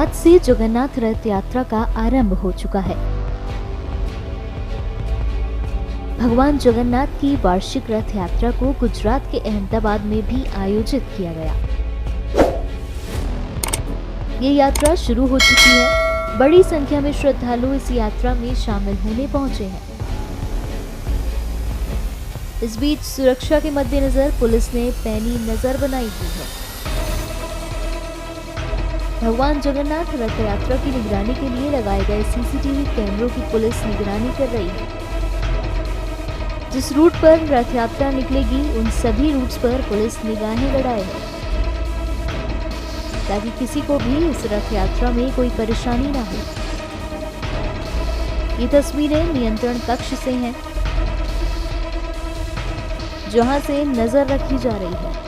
आज से जगन्नाथ रथ यात्रा का आरंभ हो चुका है। भगवान जगन्नाथ की वार्षिक रथ यात्रा को गुजरात के अहमदाबाद में भी आयोजित किया गया। ये यात्रा शुरू हो चुकी है। बड़ी संख्या में श्रद्धालु इस यात्रा में शामिल होने पहुंचे हैं। इस बीच सुरक्षा के मद्देनजर पुलिस ने पैनी नजर बनाई हुई है। भगवान जगन्नाथ रथ यात्रा की निगरानी के लिए लगाए गए सीसीटीवी कैमरों की पुलिस निगरानी कर रही है। जिस रूट पर रथ यात्रा निकलेगी उन सभी रूट्स पर पुलिस निगाहें गड़ाए है, ताकि किसी को भी इस रथ यात्रा में कोई परेशानी ना हो। ये तस्वीरें नियंत्रण कक्ष से हैं, जहां से नजर रखी जा रही है।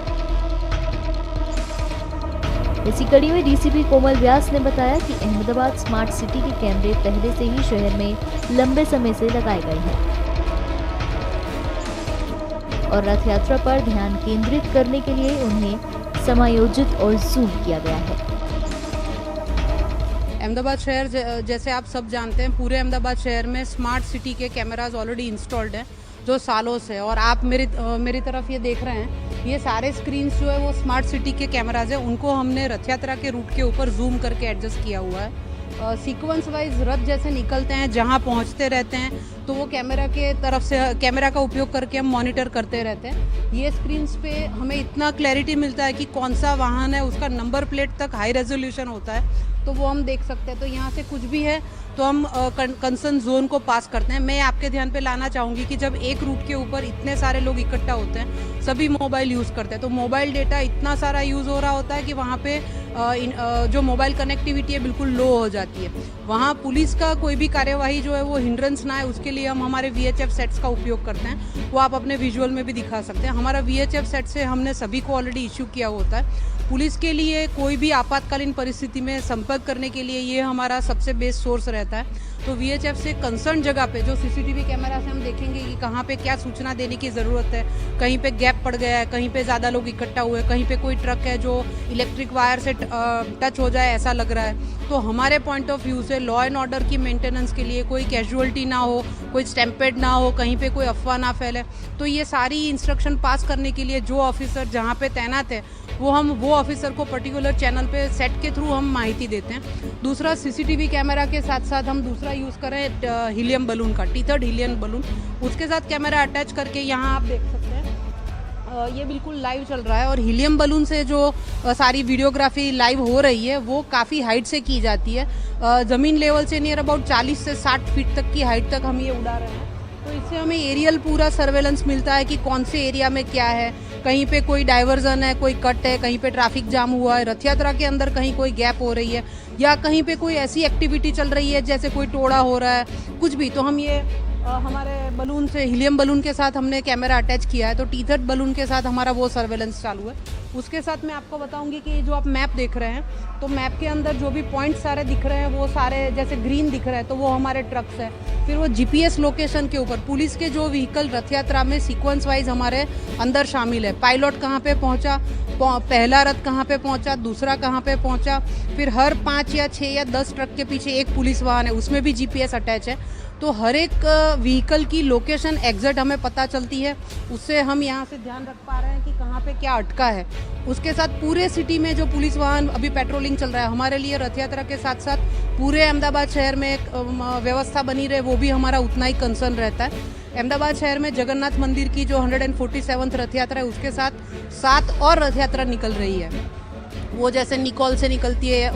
इसी कड़ी में डीसीपी कोमल व्यास ने बताया कि अहमदाबाद स्मार्ट सिटी के कैमरे पहले से ही शहर में लंबे समय से लगाए गए हैं और रथ यात्रा पर ध्यान केंद्रित करने के लिए उन्हें समायोजित और जूम किया गया है। अहमदाबाद शहर जैसे आप सब जानते हैं, पूरे अहमदाबाद शहर में स्मार्ट सिटी के कैमराज ऑलरेडी इंस्टॉल्ड हैं जो सालों से, और आप मेरी तरफ ये देख रहे हैं, ये सारे स्क्रीन्स जो है वो स्मार्ट सिटी के कैमराज हैं। उनको हमने रथ यात्रा के रूट के ऊपर जूम करके एडजस्ट किया हुआ है। सीक्वेंस वाइज रथ जैसे निकलते हैं, जहाँ पहुँचते रहते हैं, तो वो कैमरा के तरफ से कैमरा का उपयोग करके हम मॉनिटर करते रहते हैं। ये स्क्रीन्स पे हमें इतना क्लैरिटी मिलता है कि कौन सा वाहन है, उसका नंबर प्लेट तक हाई रेजोल्यूशन होता है, तो वो हम देख सकते हैं। तो यहाँ से कुछ भी है तो हम कंसर्न जोन को पास करते हैं। मैं आपके ध्यान पे लाना चाहूँगी कि जब एक रूट के ऊपर इतने सारे लोग इकट्ठा होते हैं, सभी मोबाइल यूज़ करते हैं, तो मोबाइल डेटा इतना सारा यूज़ हो रहा होता है कि वहाँ पे जो मोबाइल कनेक्टिविटी है बिल्कुल लो हो जाती है। वहाँ पुलिस का कोई भी कार्यवाही जो है वो हिंड्रेंस ना है, उसके लिए हम हमारे VHF सेट्स का उपयोग करते हैं। वो आप अपने विजुअल में भी दिखा सकते हैं। हमारा VHF सेट से हमने सभी को ऑलरेडी इश्यू किया होता है। पुलिस के लिए कोई भी आपातकालीन परिस्थिति में संपर्क करने के लिए ये हमारा सबसे बेस्ट सोर्स रहता है। तो VHF से कंसर्न जगह पे जो CCTV कैमरा से हम देखेंगे कि कहाँ पे क्या सूचना देने की ज़रूरत है, कहीं पे गैप पड़ गया है, कहीं पे ज़्यादा लोग इकट्ठा हुए, कहीं पे कोई ट्रक है जो इलेक्ट्रिक वायर से टच हो जाए ऐसा लग रहा है। तो हमारे पॉइंट ऑफ व्यू से लॉ एंड ऑर्डर की मेंटेनेंस के लिए कोई कैजुअलिटी ना हो, कोई स्टैम्पेड ना हो, कहीं पे कोई अफवाह ना फैले, तो ये सारी इंस्ट्रक्शन पास करने के लिए जो ऑफिसर जहाँ पे तैनात है वो ऑफिसर को पर्टिकुलर चैनल पे सेट के थ्रू हम माहिती देते हैं। दूसरा CCTV कैमरा के साथ साथ हम दूसरा यूज़ करें हीलियम बलून का, टीथर्ड हीलियम बलून, उसके साथ कैमरा अटैच करके यहाँ आप देख सकते हैं ये बिल्कुल लाइव चल रहा है। और हीलियम बलून से जो सारी वीडियोग्राफी लाइव हो रही है वो काफ़ी हाइट से की जाती है। ज़मीन लेवल से नियर अबाउट 40 से 60 फीट तक की हाइट तक हम ये उड़ा रहे हैं। तो इससे हमें एरियल पूरा सर्वेलेंस मिलता है कि कौन से एरिया में क्या है, कहीं पे कोई डाइवर्जन है, कोई कट है, कहीं पे ट्रैफिक जाम हुआ है, रथ यात्रा के अंदर कहीं कोई गैप हो रही है, या कहीं पे कोई ऐसी एक्टिविटी चल रही है जैसे कोई टोड़ा हो रहा है, कुछ भी। तो हम ये हमारे बलून से, हीलियम बलून के साथ हमने कैमरा अटैच किया है, तो टीथर्ड बलून के साथ हमारा वो सर्वेलेंस चालू है। उसके साथ मैं आपको बताऊंगी कि जो आप मैप देख रहे हैं, तो मैप के अंदर जो भी पॉइंट सारे दिख रहे हैं वो सारे जैसे ग्रीन दिख रहे हैं तो वो हमारे ट्रक्स हैं। फिर वो GPS लोकेशन के ऊपर पुलिस के जो व्हीकल रथ यात्रा में सीक्वेंस वाइज हमारे अंदर शामिल है। पायलट कहाँ पे पहुँचा, पहला रथ कहाँ पे पहुँचा, दूसरा कहाँ पे पहुँचा, फिर हर 5 या 6 या 10 ट्रक के पीछे एक पुलिस वाहन है, उसमें भी GPS अटैच है। तो हर एक व्हीकल की लोकेशन एग्जैक्ट हमें पता चलती है, उससे हम यहाँ से ध्यान रख पा रहे हैं कि कहाँ पे क्या अटका है। उसके साथ पूरे सिटी में जो पुलिस वाहन अभी पेट्रोलिंग चल रहा है, हमारे लिए रथ यात्रा के साथ साथ पूरे अहमदाबाद शहर में एक व्यवस्था बनी रहे, वो भी हमारा उतना ही कंसर्न रहता है। अहमदाबाद शहर में जगन्नाथ मंदिर की जो 147th रथ यात्रा है, उसके साथ 7 और रथ यात्रा निकल रही है। वो जैसे निकोल से निकलती है,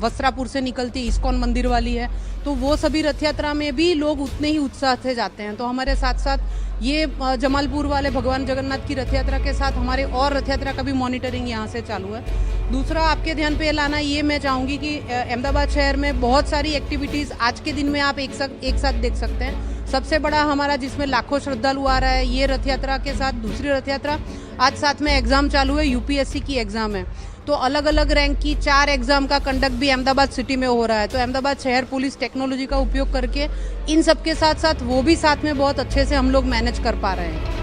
वस्त्रापुर से निकलती है, इस्कॉन मंदिर वाली है, तो वो सभी रथ यात्रा में भी लोग उतने ही उत्साह से जाते हैं। तो हमारे साथ साथ ये जमालपुर वाले भगवान जगन्नाथ की रथ यात्रा के साथ हमारे और रथ यात्रा का भी मॉनिटरिंग यहाँ से चालू है। दूसरा आपके ध्यान पे लाना ये मैं चाहूँगी कि अहमदाबाद शहर में बहुत सारी एक्टिविटीज़ आज के दिन में आप एक साथ देख सकते हैं। सबसे बड़ा हमारा जिसमें लाखों श्रद्धालु आ रहा है, ये रथ यात्रा के साथ दूसरी रथ यात्रा, आज साथ में एग्ज़ाम चालू है, UPSC की एग्ज़ाम है, तो अलग अलग रैंक की 4 एग्जाम का कंडक्ट भी अहमदाबाद सिटी में हो रहा है। तो अहमदाबाद शहर पुलिस टेक्नोलॉजी का उपयोग करके इन सब के साथ साथ वो भी साथ में बहुत अच्छे से हम लोग मैनेज कर पा रहे हैं।